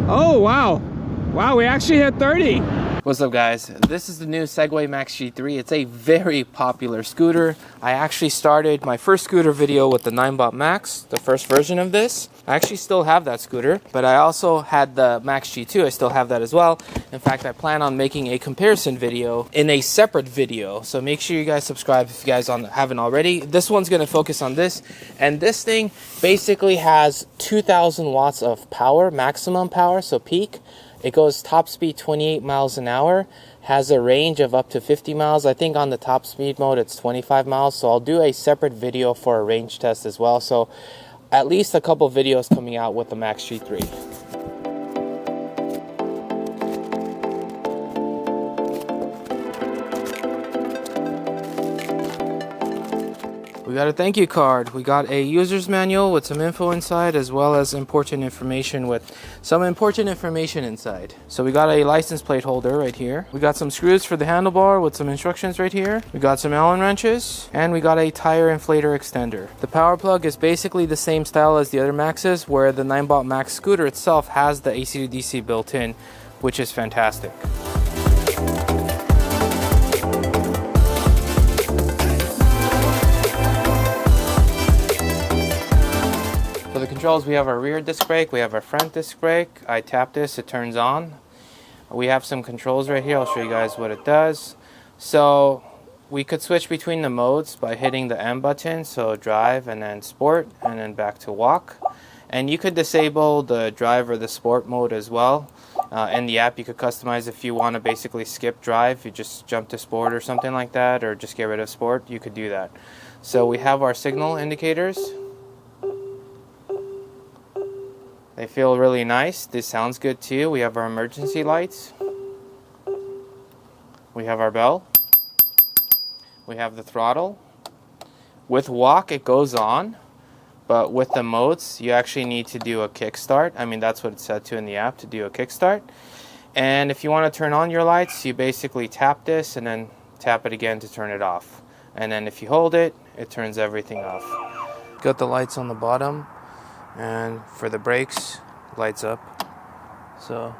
Oh, wow. Wow, we actually hit 30. What's up, guys? This is the new Segway Max G3. It's a very popular scooter. I actually started my first scooter video with the 9bot Max, the first version of this. I actually still have that scooter, but I also had the Max G2. I still have that as well. In fact, I plan on making a comparison video in a separate video. So make sure you guys subscribe if you guys haven't already. This one's going to focus on this. And this thing basically has 2,000 watts of power, maximum power, so peak. It goes top speed 28 miles an hour, has a range of up to 50 miles. I think on the top speed mode it's 25 miles. So I'll do a separate video for a range test as well. So at least a couple videos coming out with the Max G3. We got a thank you card. We got a user's manual with some info inside, as well as important information with some important information inside. So we got a license plate holder right here. We got some screws for the handlebar with some instructions right here. We got some Allen wrenches, and we got a tire inflator extender. The power plug is basically the same style as the other Maxes, where the 9bot Max scooter itself has the AC to DC built in, which is fantastic. For the controls, we have our rear disc brake, we have our front disc brake. I tap this, it turns on. We have some controls right here, I'll show you guys what it does. So we could switch between the modes by hitting the M button, so drive and then sport and then back to walk. And you could disable the drive or the sport mode as well. In the app you could customize if you want to basically skip drive, you just jump to sport or something like that, or just get rid of sport, you could do that. So we have our signal indicators. They feel really nice. This sounds good too. We have our emergency lights. We have our bell. We have the throttle. With walk it goes on, but with the modes you actually need to do a kickstart. I mean, that's what it's set to in the app, to do a kickstart. And if you want to turn on your lights, you basically tap this and then tap it again to turn it off. And then if you hold it, it turns everything off. Got the lights on the bottom. And for the brakes, lights up. So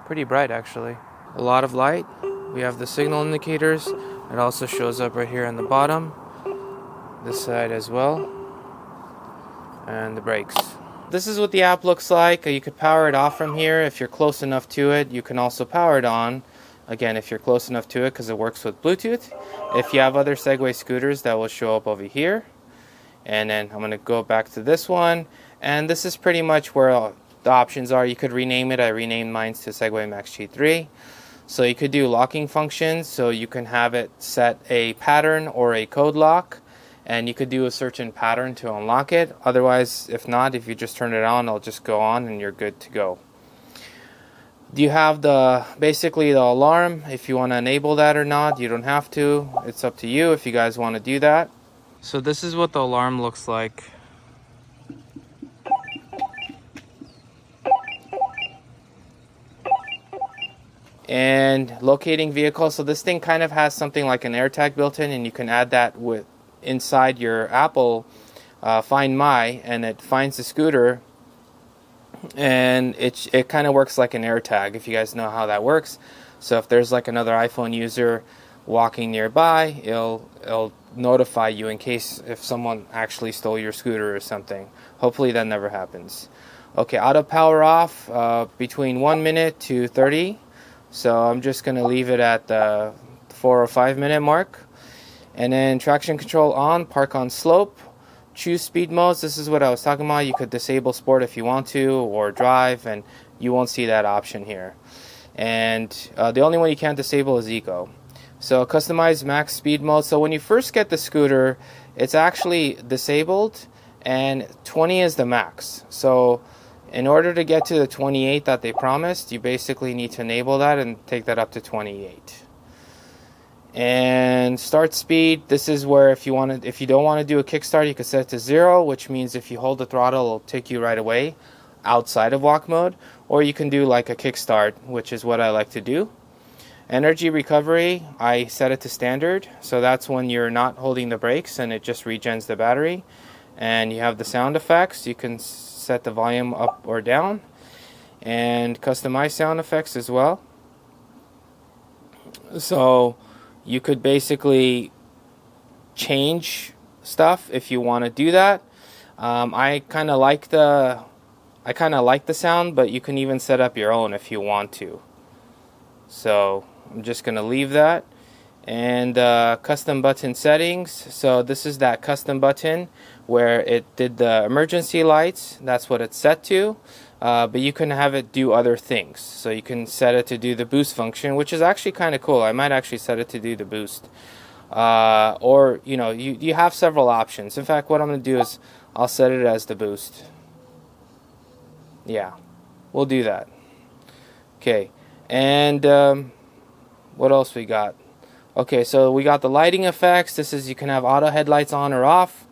pretty bright actually. A lot of light. We have the signal indicators. It also shows up right here on the bottom. This side as well. And the brakes. This is what the app looks like. You could power it off from here if you're close enough to it. You can also power it on. Again, if you're close enough to it, because it works with Bluetooth. If you have other Segway scooters, that will show up over here. And then I'm going to go back to this one. And this is pretty much where the options are. You could rename it. I renamed mine to Segway Max G3. So you could do locking functions. So you can have it set a pattern or a code lock. And you could do a certain pattern to unlock it. Otherwise, if not, if you just turn it on, it'll just go on and you're good to go. Do you have basically the alarm? If you want to enable that or not, you don't have to. It's up to you if you guys want to do that. So this is what the alarm looks like. And locating vehicles. So this thing kind of has something like an AirTag built in, and you can add that with inside your Apple Find My, and it finds the scooter, and it kind of works like an AirTag, if you guys know how that works. So if there's like another iPhone user walking nearby, it'll notify you in case if someone actually stole your scooter or something. Hopefully that never happens. Okay, auto power off between 1 minute to 30. So I'm just going to leave it at the 4 or 5 minute mark. And then traction control on, park on slope. Choose speed modes. This is what I was talking about. You could disable sport if you want to, or drive, and you won't see that option here. And the only one you can't disable is eco. So customize max speed mode. So when you first get the scooter, it's actually disabled, and 20 is the max. So in order to get to the 28 that they promised, you basically need to enable that and take that up to 28. And start speed, this is where if you don't want to do a kickstart, you can set it to 0, which means if you hold the throttle, it'll take you right away outside of walk mode. Or you can do like a kickstart, which is what I like to do. Energy recovery, I set it to standard, so that's when you're not holding the brakes and it just regens the battery. And you have the sound effects, you can set the volume up or down. and customize sound effects as well. So you could basically change stuff if you want to do that. I kind of like the sound, but you can even set up your own if you want to. So I'm just gonna leave that. And custom button settings. So this is that custom button where it did the emergency lights. That's what it's set to. But you can have it do other things. So you can set it to do the boost function, which is actually kind of cool. I might actually set it to do the boost. Or, you know, you have several options. In fact, what I'm going to do is I'll set it as the boost. Yeah, we'll do that. Okay, and what else we got? Okay, so we got the lighting effects. This is, you can have auto headlights on or off.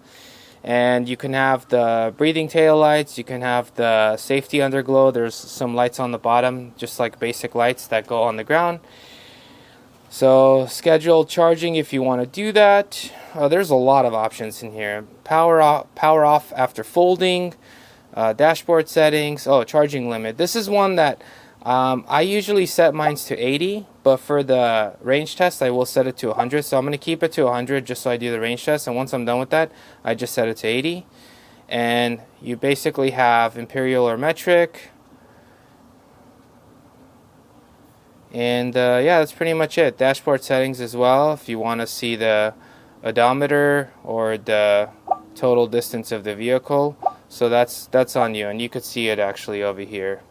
And you can have the breathing tail lights. You can have the safety underglow. There's some lights on the bottom, just like basic lights that go on the ground. So scheduled charging if you want to do that. There's a lot of options in here. Power off after folding. Dashboard settings. Oh, charging limit. This is one that I usually set mine to 80, but for the range test I will set it to 100. So I'm going to keep it to 100 just so I do the range test, and once I'm done with that I just set it to 80. And you basically have imperial or metric, and yeah, that's pretty much it. Dashboard settings as well if you want to see the odometer or the total distance of the vehicle. So that's on you, and you could see it actually over here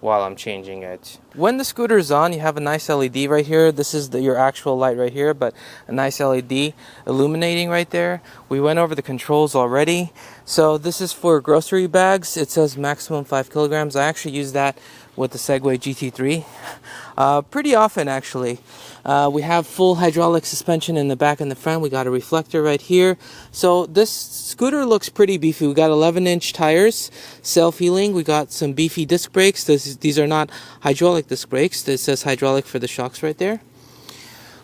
while I'm changing it. When the scooter is on, you have a nice LED right here. This is your actual light right here, but a nice LED illuminating right there. We went over the controls already. So this is for grocery bags. It says maximum 5 kilograms. I actually use that with the Segway GT3 pretty often actually. We have full hydraulic suspension in the back and the front. We got a reflector right here. So this scooter looks pretty beefy. We got 11-inch tires, self-healing. We got some beefy disc brakes. These are not hydraulic disc brakes. This says hydraulic for the shocks right there.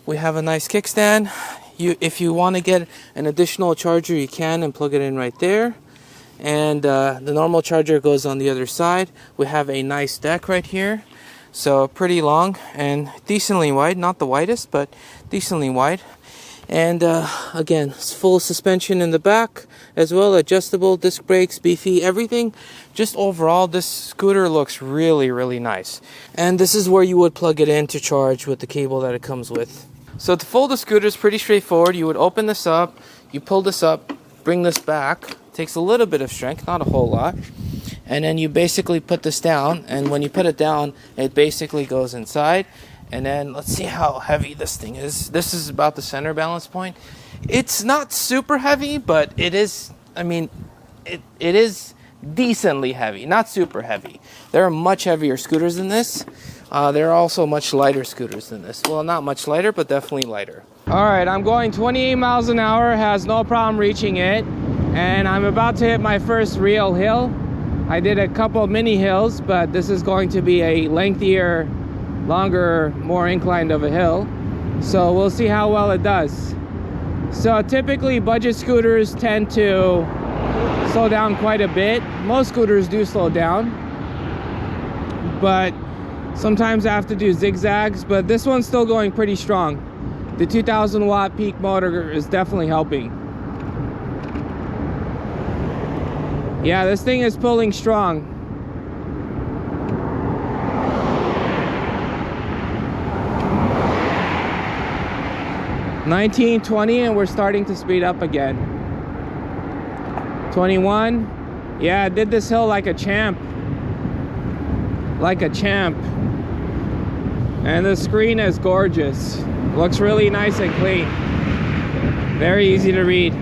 We have a nice kickstand. If you want to get an additional charger, you can, and plug it in right there. And the normal charger goes on the other side. We have a nice deck right here. So pretty long and decently wide. Not the widest, but decently wide. And again, full suspension in the back as well. Adjustable disc brakes, beefy, everything. Just overall, this scooter looks really, really nice. And this is where you would plug it in to charge with the cable that it comes with. So to fold the scooter is pretty straightforward. You would open this up, you pull this up, bring this back. Takes a little bit of strength, not a whole lot. And then you basically put this down, and when you put it down, it basically goes inside. And then let's see how heavy this thing is. This is about the center balance point. It's not super heavy, but it is, I mean, it is decently heavy, not super heavy. There are much heavier scooters than this. There are also much lighter scooters than this. Well, not much lighter, but definitely lighter. All right, I'm going 28 miles an hour, has no problem reaching it. And I'm about to hit my first real hill. I did a couple mini hills, but this is going to be a lengthier, longer, more inclined of a hill. So we'll see how well it does. So typically budget scooters tend to slow down quite a bit. Most scooters do slow down, but sometimes I have to do zigzags, but this one's still going pretty strong. The 2000 watt peak motor is definitely helping. Yeah, this thing is pulling strong. $19, $20, and we're starting to speed up again. 21. Yeah, I did this hill like a champ. Like a champ. And the screen is gorgeous. Looks really nice and clean. Very easy to read.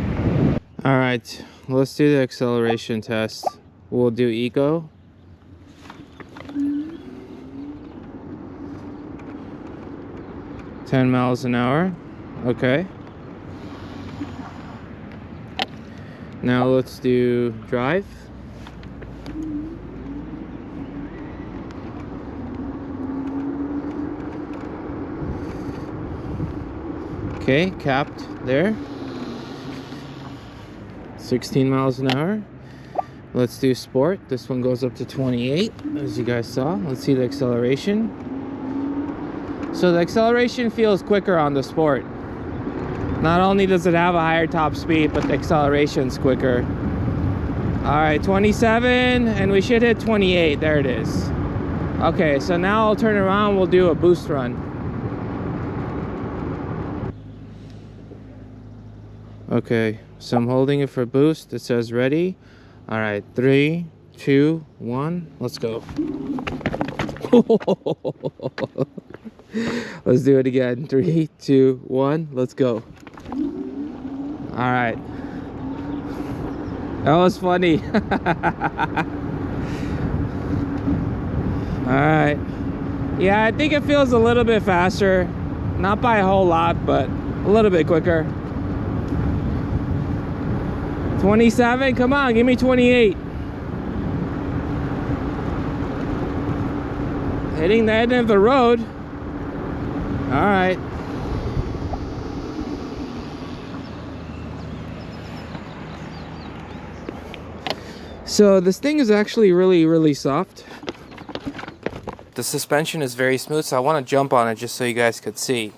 All right. Let's do the acceleration test. We'll do eco. $10 miles an hour. Okay. Now let's do drive. Okay, capped there. 16 miles an hour. Let's do sport. This one goes up to 28, as you guys saw. Let's see the acceleration. So the acceleration feels quicker on the sport. Not only does it have a higher top speed, but the acceleration's quicker. All right, 27, and we should hit 28. There it is. Okay, so now I'll turn around, we'll do a boost run. Okay, so I'm holding it for boost. It says ready. All right, 3, 2, 1, let's go. Let's do it again. 3, 2, 1, let's go. All right. That was funny. All right. Yeah, I think it feels a little bit faster. Not by a whole lot, but a little bit quicker. 27, come on, give me 28. Hitting the end of the road. All right. So this thing is actually really soft. The suspension is very smooth, so I want to jump on it just so you guys could see.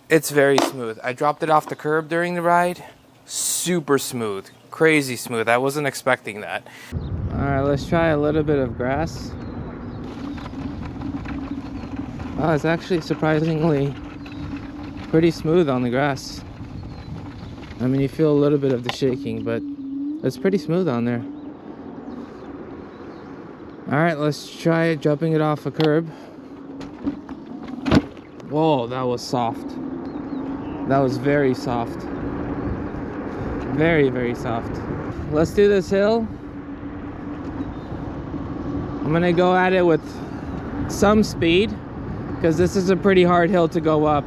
It's very smooth. I dropped it off the curb during the ride. Super smooth. Crazy smooth. I wasn't expecting that. Alright, let's try a little bit of grass. Oh, it's actually surprisingly pretty smooth on the grass. I mean, you feel a little bit of the shaking, but it's pretty smooth on there. Alright, let's try jumping it off a curb. Whoa, that was soft. That was very soft. Very soft. Let's do this hill. I'm gonna go at it with some speed because this is a pretty hard hill to go up.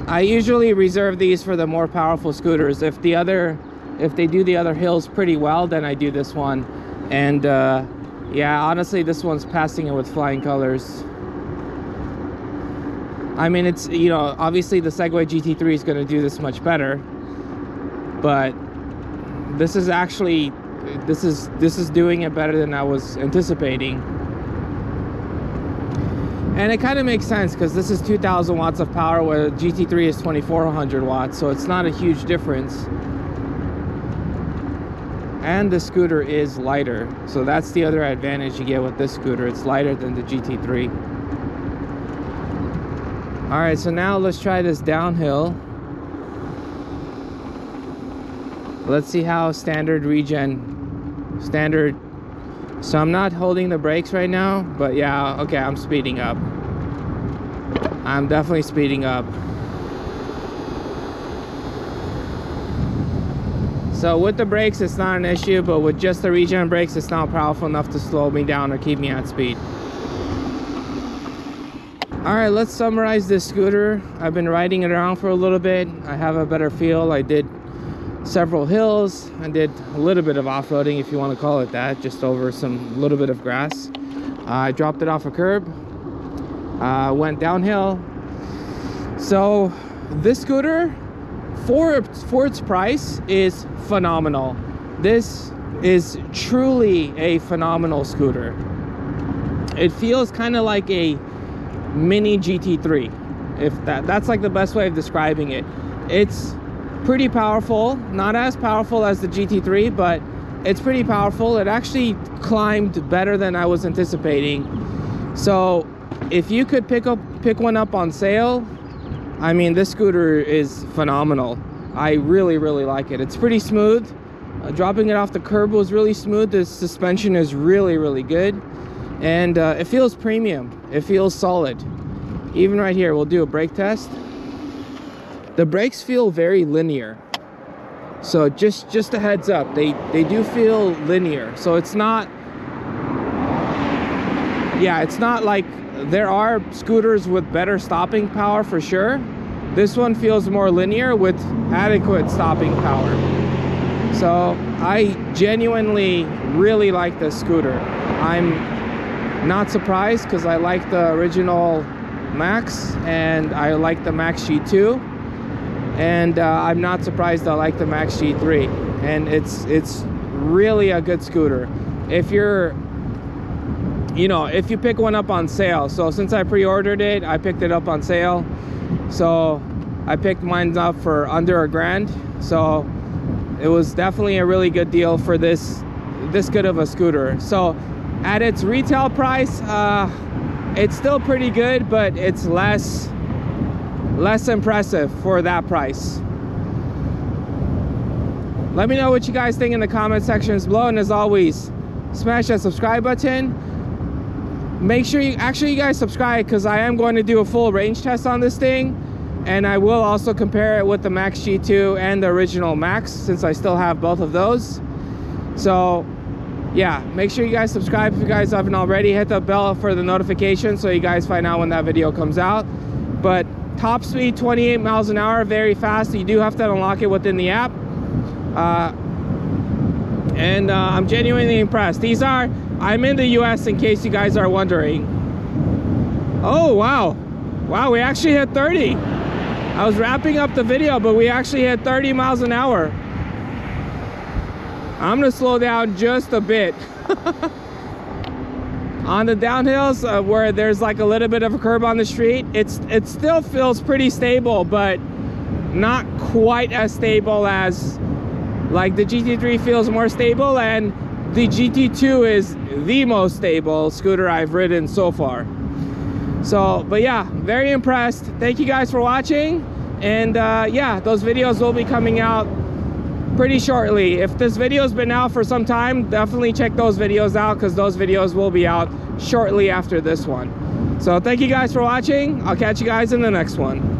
I usually reserve these for the more powerful scooters. If they do the other hills pretty well, then I do this one. And yeah, honestly, this one's passing it with flying colors. I mean, it's, you know, obviously the Segway GT3 is going to do this much better, but this is actually, this is doing it better than I was anticipating. And it kind of makes sense because this is 2,000 watts of power where GT3 is 2,400 watts, so it's not a huge difference. And the scooter is lighter, so that's the other advantage you get with this scooter. It's lighter than the GT3. All right, so now let's try this downhill. Let's see how standard. So I'm not holding the brakes right now, but yeah, okay, I'm speeding up. I'm definitely speeding up. So with the brakes, it's not an issue, but with just the regen brakes, it's not powerful enough to slow me down or keep me at speed. All right, let's summarize this scooter. I've been riding it around for a little bit. I have a better feel. I did several hills. I did a little bit of off-roading, if you want to call it that, just over some little bit of grass. I dropped it off a curb, went downhill. So this scooter, for its price, is phenomenal. This is truly a phenomenal scooter. It feels kind of like a mini GT3, if that's like the best way of describing it. It's pretty powerful, not as powerful as the GT3, but it's pretty powerful. It actually climbed better than I was anticipating. So if you could pick one up on sale, I mean, this scooter is phenomenal. I really like it. It's pretty smooth. Dropping it off the curb was really smooth. The suspension is really good. And it feels premium. It feels solid. Even right here, we'll do a brake test. The brakes feel very linear. So just a heads up, they do feel linear. So it's not, yeah, it's not like, there are scooters with better stopping power for sure. This one feels more linear with adequate stopping power. So I genuinely really like this scooter. I'm not surprised because I like the original Max, and I like the Max G2, and I'm not surprised I like the Max G3, and it's really a good scooter if you're, you know, if you pick one up on sale. So since I pre-ordered it, I picked it up on sale, so I picked mine up for under $1,000. So it was definitely a really good deal for this good of a scooter. So at its retail price, it's still pretty good, but it's less impressive for that price. Let me know what you guys think in the comment sections below, and as always, smash that subscribe button. Make sure you guys subscribe, because I am going to do a full range test on this thing, and I will also compare it with the Max G2 and the original Max, since I still have both of those. So yeah, make sure you guys subscribe if you guys haven't already. Hit the bell for the notification so you guys find out when that video comes out. But top speed 28 miles an hour, very fast. You do have to unlock it within the app. I'm genuinely impressed. I'm in the US, in case you guys are wondering. Oh wow, we actually hit 30. I was wrapping up the video, but we actually hit 30 miles an hour. I'm gonna slow down just a bit. On the downhills, where there's like a little bit of a curb on the street, it still feels pretty stable, but not quite as stable as, like, the GT3 feels more stable, and the GT2 is the most stable scooter I've ridden so far. So, but yeah, very impressed. Thank you guys for watching, and yeah, those videos will be coming out pretty shortly. If this video's been out for some time, definitely check those videos out, because those videos will be out shortly after this one. So thank you guys for watching. I'll catch you guys in the next one.